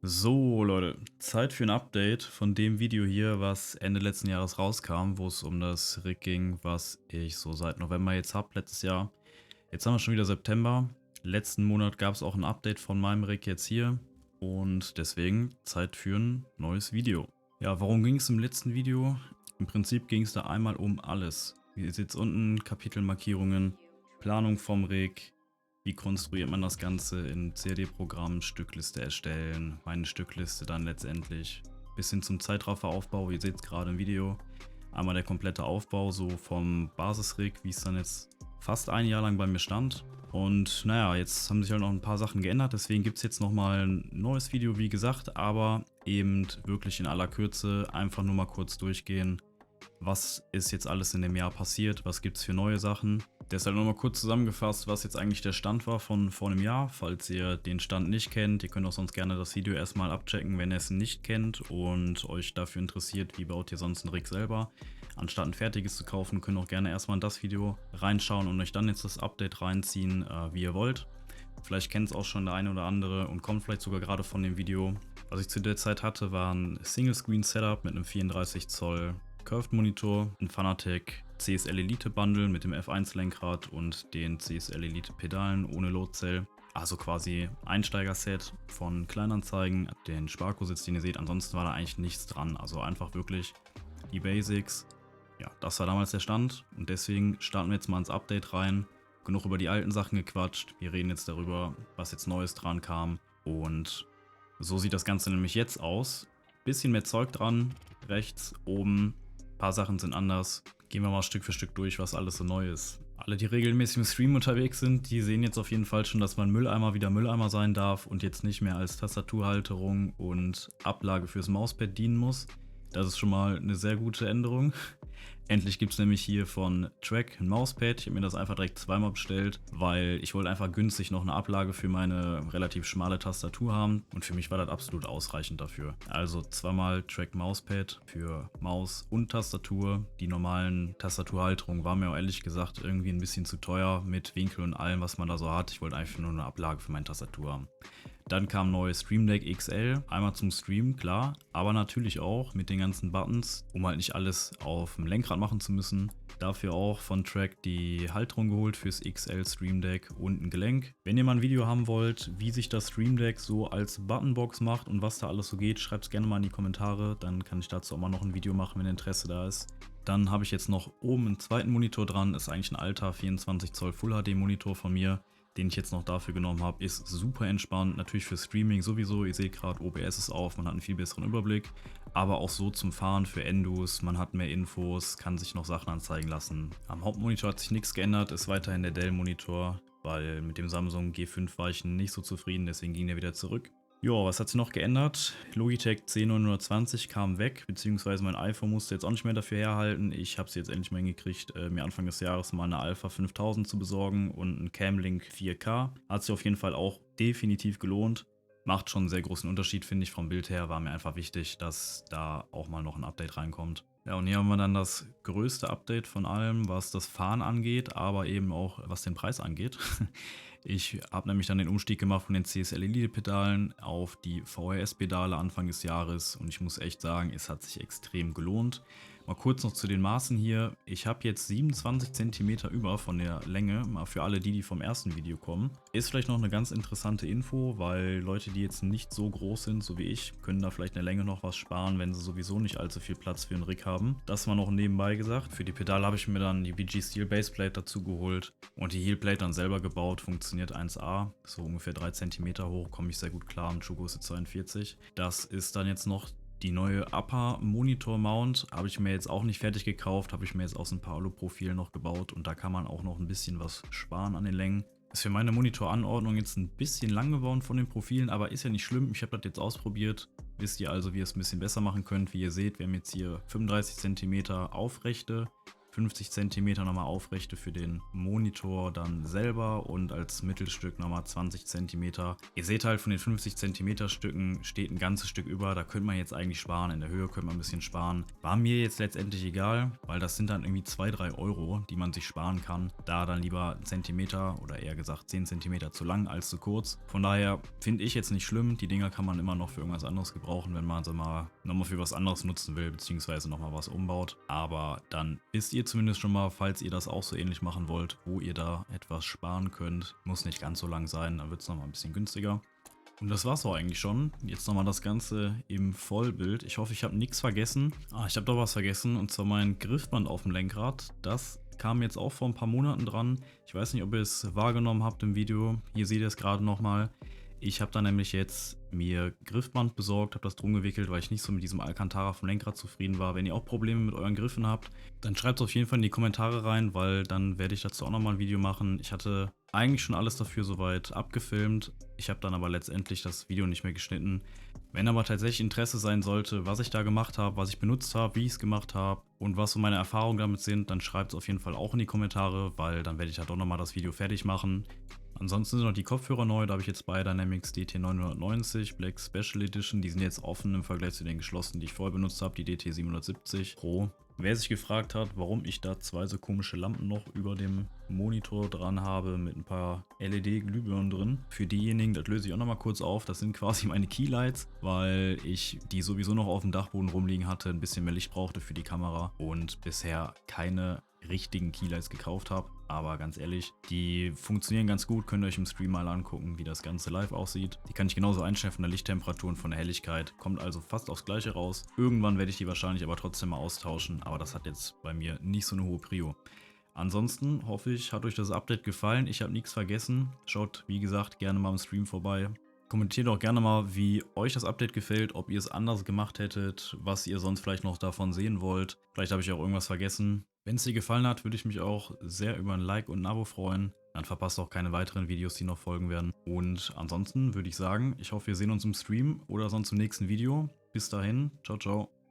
So, Leute, Zeit für ein Update von dem Video hier, was Ende letzten Jahres rauskam, wo es um das Rig ging, was ich so seit November jetzt habe, letztes Jahr. Jetzt haben wir schon wieder September. Letzten Monat gab es auch ein Update von meinem Rig jetzt hier und deswegen Zeit für ein neues Video. Ja, warum ging es im letzten Video? Im Prinzip ging es da einmal um alles. Ihr seht unten Kapitelmarkierungen, Planung vom Rig. Wie konstruiert man das Ganze in CAD-Programm, Stückliste erstellen, meine Stückliste dann letztendlich bis hin zum Zeitrafferaufbau. Ihr seht es gerade im Video. Einmal der komplette Aufbau so vom Basisrig, wie es dann jetzt fast ein Jahr lang bei mir stand. Und naja, jetzt haben sich halt noch ein paar Sachen geändert, deswegen gibt es jetzt nochmal ein neues Video, wie gesagt, aber eben wirklich in aller Kürze einfach nur mal kurz durchgehen. Was ist jetzt alles in dem Jahr passiert? Was gibt es für neue Sachen? Deshalb nochmal kurz zusammengefasst, was jetzt eigentlich der Stand war von vor einem Jahr. Falls ihr den Stand nicht kennt, ihr könnt auch sonst gerne das Video erstmal abchecken, wenn ihr es nicht kennt und euch dafür interessiert, wie baut ihr sonst einen Rig selber. Anstatt ein fertiges zu kaufen, könnt ihr auch gerne erstmal in das Video reinschauen und euch dann jetzt das Update reinziehen, wie ihr wollt. Vielleicht kennt es auch schon der eine oder andere und kommt vielleicht sogar gerade von dem Video. Was ich zu der Zeit hatte, war ein Single-Screen-Setup mit einem 34 Zoll Curved Monitor, ein Fanatec CSL Elite Bundle mit dem F1 Lenkrad und den CSL Elite Pedalen ohne Load Cell. Also quasi Einsteiger-Set von Kleinanzeigen, den Sparko-Sitz, den ihr seht. Ansonsten war da eigentlich nichts dran. Also einfach wirklich die Basics. Ja, das war damals der Stand und deswegen starten wir jetzt mal ins Update rein. Genug über die alten Sachen gequatscht. Wir reden jetzt darüber, was jetzt Neues dran kam. Und so sieht das Ganze nämlich jetzt aus. Bisschen mehr Zeug dran, rechts, oben. Ein paar Sachen sind anders. Gehen wir mal Stück für Stück durch, was alles so neu ist. Alle, die regelmäßig im Stream unterwegs sind, die sehen jetzt auf jeden Fall schon, dass mein Mülleimer wieder Mülleimer sein darf und jetzt nicht mehr als Tastaturhalterung und Ablage fürs Mauspad dienen muss. Das ist schon mal eine sehr gute Änderung. Endlich gibt es nämlich hier von Track ein Mauspad. Ich habe mir das einfach direkt zweimal bestellt, weil ich wollte einfach günstig noch eine Ablage für meine relativ schmale Tastatur haben. Und für mich war das absolut ausreichend dafür. Also zweimal Track Mauspad für Maus und Tastatur. Die normalen Tastaturhalterungen waren mir auch ehrlich gesagt irgendwie ein bisschen zu teuer mit Winkel und allem, was man da so hat. Ich wollte einfach nur eine Ablage für meine Tastatur haben. Dann kam neues Stream Deck XL, einmal zum Streamen, klar, aber natürlich auch mit den ganzen Buttons, um halt nicht alles auf dem Lenkrad machen zu müssen. Dafür auch von Track die Halterung geholt fürs XL Stream Deck und ein Gelenk. Wenn ihr mal ein Video haben wollt, wie sich das Stream Deck so als Buttonbox macht und was da alles so geht, schreibt es gerne mal in die Kommentare, dann kann ich dazu auch mal noch ein Video machen, wenn Interesse da ist. Dann habe ich jetzt noch oben einen zweiten Monitor dran, ist eigentlich ein alter 24 Zoll Full HD Monitor von mir, den ich jetzt noch dafür genommen habe. Ist super entspannt, natürlich für Streaming sowieso. Ihr seht gerade, OBS ist auf, man hat einen viel besseren Überblick. Aber auch so zum Fahren für Endos, man hat mehr Infos, kann sich noch Sachen anzeigen lassen. Am Hauptmonitor hat sich nichts geändert, ist weiterhin der Dell-Monitor, weil mit dem Samsung G5 war ich nicht so zufrieden, deswegen ging der wieder zurück. Jo, was hat sich noch geändert? Logitech C920 kam weg, beziehungsweise mein iPhone musste jetzt auch nicht mehr dafür herhalten. Ich habe es jetzt endlich mal hingekriegt, mir Anfang des Jahres mal eine Alpha 5000 zu besorgen und einen Camlink 4K. Hat sich auf jeden Fall auch definitiv gelohnt. Macht schon einen sehr großen Unterschied, finde ich. Vom Bild her war mir einfach wichtig, dass da auch mal noch ein Update reinkommt. Ja, und hier haben wir dann das größte Update von allem, was das Fahren angeht, aber eben auch was den Preis angeht. Ich habe nämlich dann den Umstieg gemacht von den CSL Elite Pedalen auf die VRS Pedale Anfang des Jahres und ich muss echt sagen, es hat sich extrem gelohnt. Mal kurz noch zu den Maßen hier. Ich habe jetzt 27 cm über von der Länge, mal für alle die vom ersten Video kommen. Ist vielleicht noch eine ganz interessante Info, weil Leute, die jetzt nicht so groß sind, so wie ich, können da vielleicht eine Länge noch was sparen, wenn sie sowieso nicht allzu viel Platz für einen Rig haben. Das war noch nebenbei gesagt. Für die Pedale habe ich mir dann die BG Steel Baseplate dazu geholt und die Heelplate dann selber gebaut. Funktioniert 1A, so ungefähr 3 cm hoch, komme ich sehr gut klar mit Schuhgröße 42. Das ist dann jetzt noch die neue Upper Monitor Mount, habe ich mir jetzt auch nicht fertig gekauft, habe ich mir jetzt aus ein paar Alu-Profilen noch gebaut und da kann man auch noch ein bisschen was sparen an den Längen. Ist für meine Monitoranordnung jetzt ein bisschen lang geworden von den Profilen, aber ist ja nicht schlimm, ich habe das jetzt ausprobiert. Wisst ihr also, wie ihr es ein bisschen besser machen könnt. Wie ihr seht, wir haben jetzt hier 35 cm Aufrechte 50 cm nochmal aufrichte für den Monitor dann selber und als Mittelstück nochmal 20 cm. Ihr seht halt, von den 50 cm Stücken steht ein ganzes Stück über, da könnte man jetzt eigentlich sparen, in der Höhe könnte man ein bisschen sparen. War mir jetzt letztendlich egal, weil das sind dann irgendwie 2-3 Euro, die man sich sparen kann. Da dann lieber 1 Zentimeter oder eher gesagt 10 cm zu lang als zu kurz. Von daher finde ich jetzt nicht schlimm, die Dinger kann man immer noch für irgendwas anderes gebrauchen, wenn man sie mal nochmal für was anderes nutzen will, beziehungsweise nochmal was umbaut. Aber dann wisst ihr zumindest schon mal, falls ihr das auch so ähnlich machen wollt, wo ihr da etwas sparen könnt. Muss nicht ganz so lang sein, dann wird es nochmal ein bisschen günstiger. Und das war's auch eigentlich schon. Jetzt nochmal das Ganze im Vollbild. Ich hoffe, ich habe nichts vergessen. Ich habe doch was vergessen, und zwar mein Griffband auf dem Lenkrad. Das kam jetzt auch vor ein paar Monaten dran. Ich weiß nicht, ob ihr es wahrgenommen habt im Video. Hier seht ihr es gerade nochmal. Ich habe da nämlich jetzt mir Griffband besorgt, habe das drum gewickelt, weil ich nicht so mit diesem Alcantara vom Lenkrad zufrieden war. Wenn ihr auch Probleme mit euren Griffen habt, dann schreibt es auf jeden Fall in die Kommentare rein, weil dann werde ich dazu auch nochmal ein Video machen. Ich hatte eigentlich schon alles dafür soweit abgefilmt. Ich habe dann aber letztendlich das Video nicht mehr geschnitten. Wenn aber tatsächlich Interesse sein sollte, was ich da gemacht habe, was ich benutzt habe, wie ich es gemacht habe und was so meine Erfahrungen damit sind, dann schreibt es auf jeden Fall auch in die Kommentare, weil dann werde ich halt auch nochmal das Video fertig machen. Ansonsten sind noch die Kopfhörer neu, da habe ich jetzt bei Dynamics DT990 Black Special Edition, die sind jetzt offen im Vergleich zu den geschlossenen, die ich vorher benutzt habe, die DT770 Pro. Wer sich gefragt hat, warum ich da 2 so komische Lampen noch über dem Monitor dran habe mit ein paar LED-Glühbirnen drin, für diejenigen, das löse ich auch nochmal kurz auf, das sind quasi meine Keylights, weil ich die sowieso noch auf dem Dachboden rumliegen hatte, ein bisschen mehr Licht brauchte für die Kamera und bisher keine richtigen Keylights gekauft habe. Aber ganz ehrlich, die funktionieren ganz gut, könnt ihr euch im Stream mal angucken, wie das Ganze live aussieht. Die kann ich genauso einstellen von der Lichttemperatur und von der Helligkeit, kommt also fast aufs Gleiche raus. Irgendwann werde ich die wahrscheinlich aber trotzdem mal austauschen, aber das hat jetzt bei mir nicht so eine hohe Prio. Ansonsten hoffe ich, hat euch das Update gefallen. Ich habe nichts vergessen. Schaut, wie gesagt, gerne mal im Stream vorbei. Kommentiert auch gerne mal, wie euch das Update gefällt, ob ihr es anders gemacht hättet, was ihr sonst vielleicht noch davon sehen wollt. Vielleicht habe ich auch irgendwas vergessen. Wenn es dir gefallen hat, würde ich mich auch sehr über ein Like und ein Abo freuen. Dann verpasst auch keine weiteren Videos, die noch folgen werden. Und ansonsten würde ich sagen, ich hoffe, wir sehen uns im Stream oder sonst im nächsten Video. Bis dahin, ciao, ciao.